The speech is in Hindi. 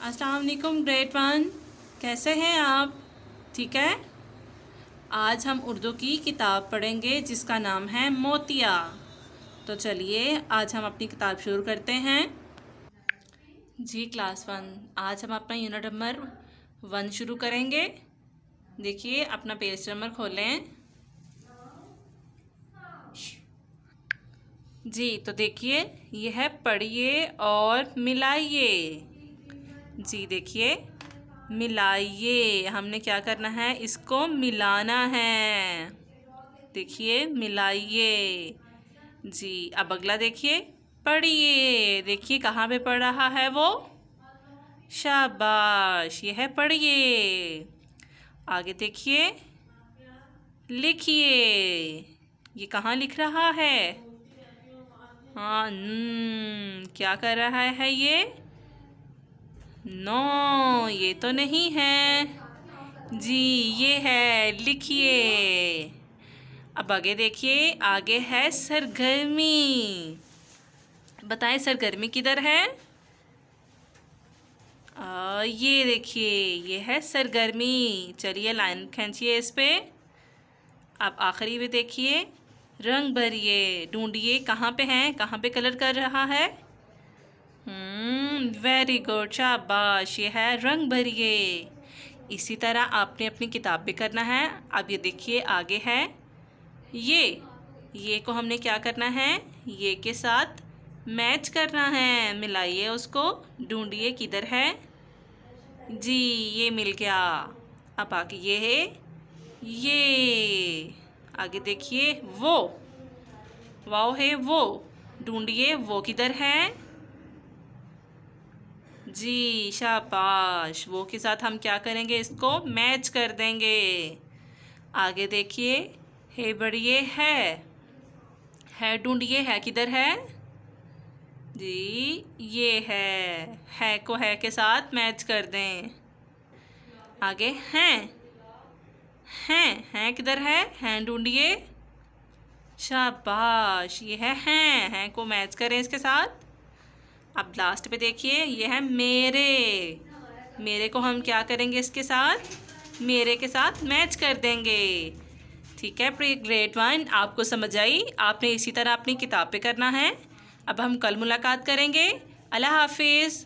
अस्सलाम वालेकुम ग्रेड 1। कैसे हैं आप? ठीक है। आज हम उर्दू की किताब पढ़ेंगे जिसका नाम है मोतिया। तो चलिए आज हम अपनी किताब शुरू करते हैं। जी क्लास 1, आज हम अपना यूनिट नंबर 1 शुरू करेंगे। देखिए अपना पेज नंबर खोलें। जी तो देखिए ये है पढ़िए और मिलाइए। जी देखिए मिलाइए, हमने क्या करना है, इसको मिलाना है। देखिए मिलाइए। जी अब अगला देखिए पढ़िए। देखिए कहाँ पे पढ़ रहा है वो, शाबाश, ये है पढ़िए। आगे देखिए लिखिए, ये कहाँ लिख रहा है, हाँ क्या कर रहा है ये, नो ये तो नहीं है। जी ये है, लिखिए। अब आगे देखिए, आगे है सरगर्मी। बताएं सरगर्मी किधर है? ये देखिए ये है सरगर्मी। चलिए लाइन खींचिए इस पे। अब आखिरी में देखिए रंग भरिए, ढूंढिए कहाँ पे हैं, कहाँ पे कलर कर रहा है। वेरी गुड, शाबाश, ये है रंग भरिए। इसी तरह आपने अपनी किताब पे करना है। अब ये देखिए आगे है ये को हमने क्या करना है, ये के साथ मैच करना है। मिलाइए उसको, ढूंढिए किधर है। जी ये मिल गया। अब आगे ये है, ये आगे देखिए वो, वाव है वो, ढूंढिए वो किधर है। जी शाबाश, वो के साथ हम क्या करेंगे, इसको मैच कर देंगे। आगे देखिए है बढ़िए है ढूंढिए, है किधर है। जी ये है को है के साथ मैच कर दें। आगे हैं किधर है ढूंढिए, शाबाश, ये है को मैच करें इसके साथ। अब लास्ट पे देखिए ये है मेरे को हम क्या करेंगे, इसके साथ मेरे के साथ मैच कर देंगे। ठीक है, प्री ग्रेड 1 आपको समझ आई। आपने इसी तरह अपनी किताब पे करना है। अब हम कल मुलाकात करेंगे। अल्लाह हाफिज़।